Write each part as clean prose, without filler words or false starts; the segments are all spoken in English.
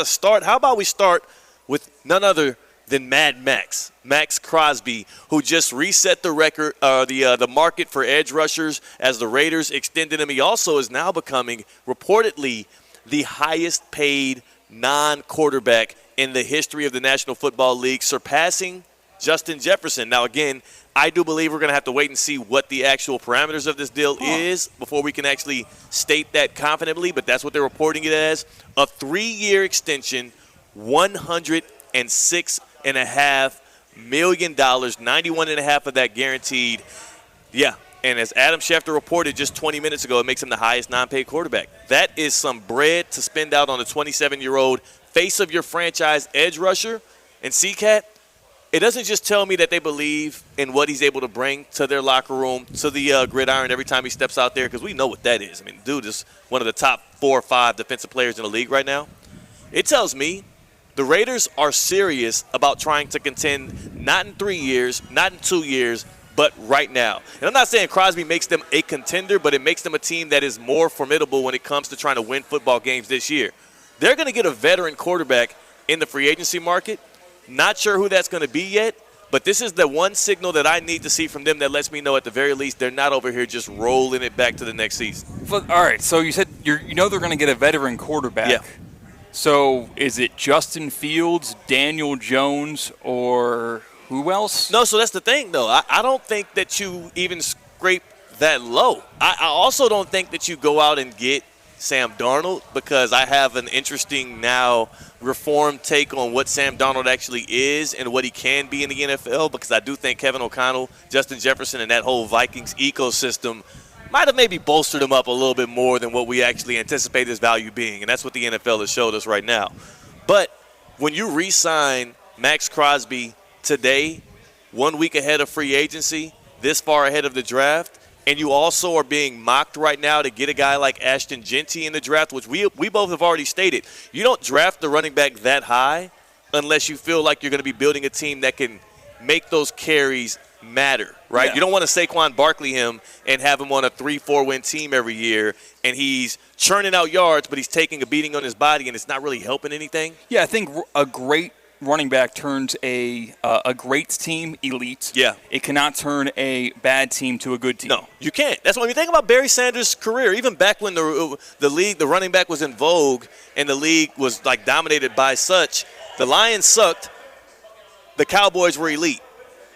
start. How about we start with none other than Mad Max, Maxx Crosby, who just reset the record, the market for edge rushers as the Raiders extended him. He also is now becoming reportedly the highest paid non-quarterback in the history of the National Football League, surpassing Justin Jefferson. Now, again, I do believe we're going to have to wait and see what the actual parameters of this deal is before we can actually state that confidently, but that's what they're reporting it as. A 3-year extension, $106.5 million, 91.5 of that guaranteed. Yeah, and as Adam Schefter reported just 20 minutes ago, it makes him the highest non-paid quarterback. That is some bread to spend out on a 27-year-old face of your franchise edge rusher. And C-Cat, it doesn't just tell me that they believe in what he's able to bring to their locker room, to the gridiron every time he steps out there, because we know what that is. I mean, dude is one of the top 4 or 5 defensive players in the league right now. It tells me the Raiders are serious about trying to contend not in 3 years, not in 2 years, but right now. And I'm not saying Crosby makes them a contender, but it makes them a team that is more formidable when it comes to trying to win football games this year. They're going to get a veteran quarterback in the free agency market. Not sure who that's going to be yet, but this is the one signal that I need to see from them that lets me know at the very least they're not over here just rolling it back to the next season. All right, so you said they're going to get a veteran quarterback. Yeah. So is it Justin Fields, Daniel Jones, or who else? No, so that's the thing, though. I don't think that you even scrape that low. I also don't think that you go out and get Sam Darnold, because I have an interesting now reformed take on what Sam Darnold actually is and what he can be in the NFL, because I do think Kevin O'Connell, Justin Jefferson, and that whole Vikings ecosystem might have maybe bolstered him up a little bit more than what we actually anticipate his value being, and that's what the NFL has showed us right now. But when you re-sign Maxx Crosby today, 1 week ahead of free agency, this far ahead of the draft, and you also are being mocked right now to get a guy like Ashton Genty in the draft, which we both have already stated. You don't draft the running back that high unless you feel like you're going to be building a team that can make those carries matter, right? Yeah. You don't want to Saquon Barkley him and have him on a 3-4 win team every year, and he's churning out yards, but he's taking a beating on his body, and it's not really helping anything. Yeah, I think a great running back turns a great team elite. Yeah. It cannot turn a bad team to a good team. No, you can't. That's why when you think about Barry Sanders' career, even back when the league, the running back was in vogue and the league was like dominated by such, the Lions sucked, the Cowboys were elite.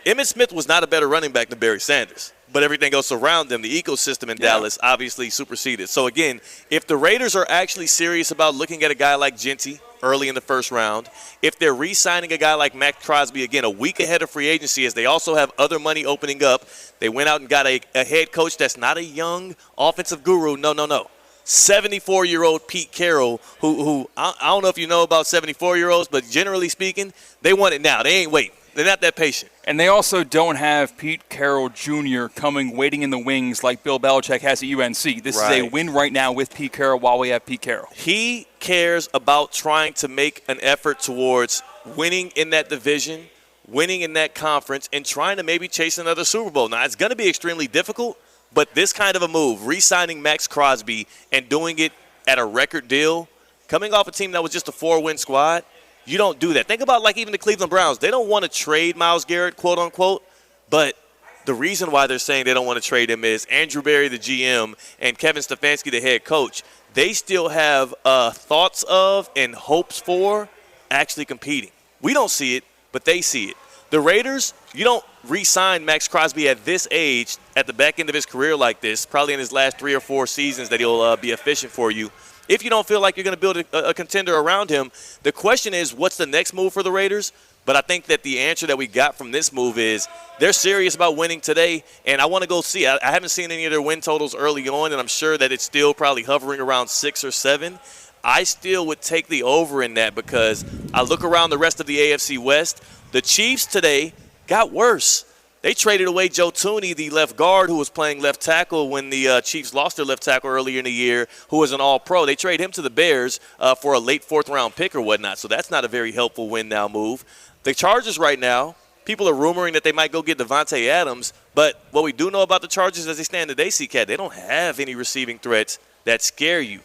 Emmitt Smith was not a better running back than Barry Sanders, but everything else around them, the ecosystem in Dallas, obviously superseded. So, again, if the Raiders are actually serious about looking at a guy like Genty early in the first round, if they're re-signing a guy like Maxx Crosby, again, a week ahead of free agency, as they also have other money opening up, they went out and got a head coach that's not a young offensive guru. No. 74-year-old Pete Carroll, who I don't know if you know about 74-year-olds, but generally speaking, they want it now. They ain't waiting. They're not that patient. And they also don't have Pete Carroll Jr. waiting in the wings like Bill Belichick has at UNC. This is a win right now with Pete Carroll while we have Pete Carroll. He cares about trying to make an effort towards winning in that division, winning in that conference, and trying to maybe chase another Super Bowl. Now, it's going to be extremely difficult, but this kind of a move, re-signing Maxx Crosby and doing it at a record deal, coming off a team that was just a 4-win squad, you don't do that. Think about like even the Cleveland Browns. They don't want to trade Myles Garrett, quote unquote, but the reason why they're saying they don't want to trade him is Andrew Berry, the GM, and Kevin Stefanski, the head coach, they still have thoughts of and hopes for actually competing. We don't see it, but they see it. The Raiders, you don't re-sign Maxx Crosby at this age, at the back end of his career like this, probably in his last 3 or 4 seasons that he'll be efficient for you. If you don't feel like you're going to build a contender around him, the question is, what's the next move for the Raiders? But I think that the answer that we got from this move is they're serious about winning today, and I want to go see. I haven't seen any of their win totals early on, and I'm sure that it's still probably hovering around 6 or 7. I still would take the over in that because I look around the rest of the AFC West. The Chiefs today got worse. They traded away Joe Tooney, the left guard who was playing left tackle when the Chiefs lost their left tackle earlier in the year, who was an all-pro. They traded him to the Bears for a late fourth-round pick or whatnot, so that's not a very helpful win-now move. The Chargers right now, people are rumoring that they might go get Devontae Adams, but what we do know about the Chargers as they stand today, C-Cat, they don't have any receiving threats that scare you.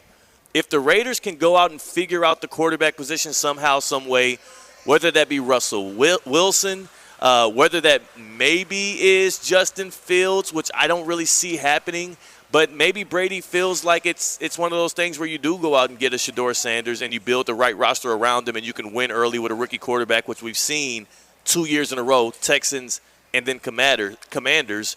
If the Raiders can go out and figure out the quarterback position somehow, some way, whether that be Russell Wilson, whether that maybe is Justin Fields, which I don't really see happening, but maybe Brady feels like it's one of those things where you do go out and get a Shedeur Sanders and you build the right roster around him and you can win early with a rookie quarterback, which we've seen 2 years in a row, Texans and then Commanders.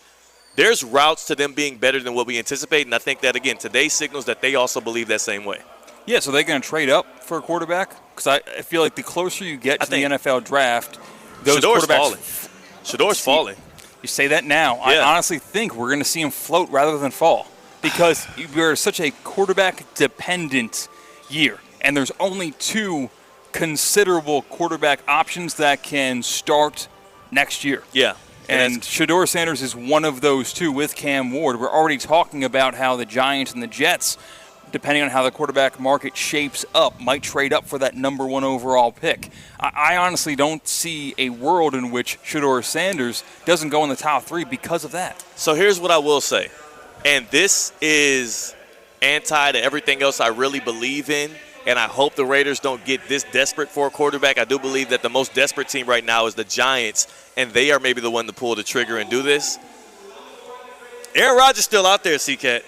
There's routes to them being better than what we anticipate, and I think that, again, today signals that they also believe that same way. Yeah, so they're going to trade up for a quarterback? Because I feel like the closer you get to the NFL draft, those Shedeur's quarterbacks falling. Shedeur's falling. You say that now. Yeah. I honestly think we're going to see him float rather than fall because we're such a quarterback-dependent year, and there's only 2 considerable quarterback options that can start next year. Yeah. And Shedeur Sanders is one of those 2 with Cam Ward. We're already talking about how the Giants and the Jets, depending on how the quarterback market shapes up, might trade up for that number 1 overall pick. I honestly don't see a world in which Shedeur Sanders doesn't go in the top 3 because of that. So here's what I will say, and this is anti to everything else I really believe in, and I hope the Raiders don't get this desperate for a quarterback. I do believe that the most desperate team right now is the Giants, and they are maybe the one to pull the trigger and do this. Aaron Rodgers is still out there, C-Cat.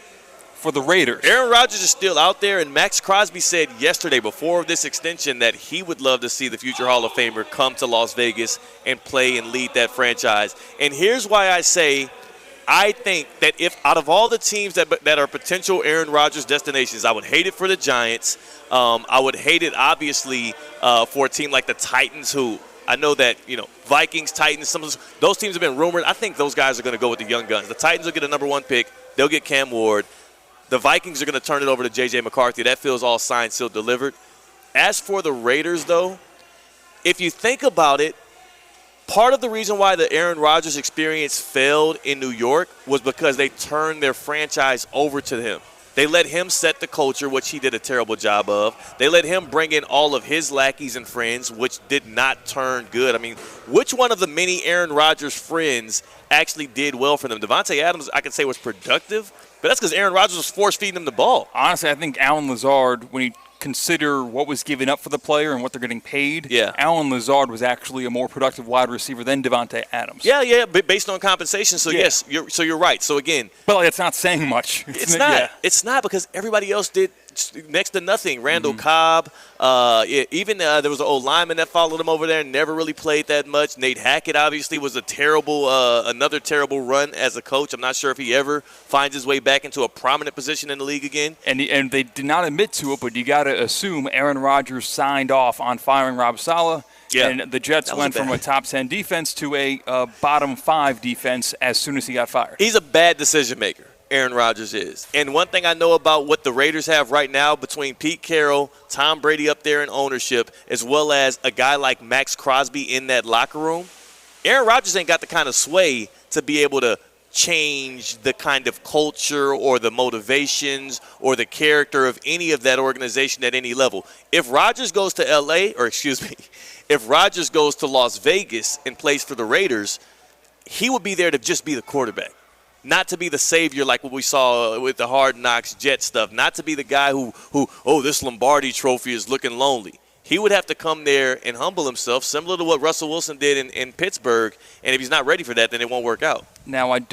For the Raiders. Aaron Rodgers is still out there, and Maxx Crosby said yesterday before this extension that he would love to see the future Hall of Famer come to Las Vegas and play and lead that franchise. And here's why I say I think that if out of all the teams that are potential Aaron Rodgers destinations, I would hate it for the Giants. I would hate it, obviously, for a team like the Titans, who I know that, Vikings, Titans, some of those teams have been rumored. I think those guys are going to go with the young guns. The Titans will get a number 1 pick. They'll get Cam Ward. The Vikings are going to turn it over to J.J. McCarthy. That feels all signed, sealed, delivered. As for the Raiders, though, if you think about it, part of the reason why the Aaron Rodgers experience failed in New York was because they turned their franchise over to him. They let him set the culture, which he did a terrible job of. They let him bring in all of his lackeys and friends, which did not turn good. I mean, which one of the many Aaron Rodgers friends actually did well for them? Devontae Adams, I could say, was productive, but that's because Aaron Rodgers was force-feeding him the ball. Honestly, I think Allen Lazard, when you consider what was given up for the player and what they're getting paid, Allen Lazard was actually a more productive wide receiver than Devontae Adams. Yeah, but based on compensation. So, yes, you're right. So, again. But it's not saying much. It's not. Yeah. It's not because everybody else did next to nothing. Randall Cobb, even there was an old lineman that followed him over there and never really played that much. Nate Hackett, obviously, was another terrible run as a coach. I'm not sure if he ever finds his way back into a prominent position in the league again. And they did not admit to it, but you got to assume Aaron Rodgers signed off on firing Rob Saleh. Yeah. And the Jets went from a top 10 defense to a bottom 5 defense as soon as he got fired. He's a bad decision maker. Aaron Rodgers is. And one thing I know about what the Raiders have right now between Pete Carroll, Tom Brady up there in ownership, as well as a guy like Maxx Crosby in that locker room, Aaron Rodgers ain't got the kind of sway to be able to change the kind of culture or the motivations or the character of any of that organization at any level. If Rodgers goes to if Rodgers goes to Las Vegas and plays for the Raiders, he would be there to just be the quarterback. Not to be the savior like what we saw with the Hard Knocks Jet stuff. Not to be the guy who this Lombardi trophy is looking lonely. He would have to come there and humble himself, similar to what Russell Wilson did in Pittsburgh. And if he's not ready for that, then it won't work out. Now, I don't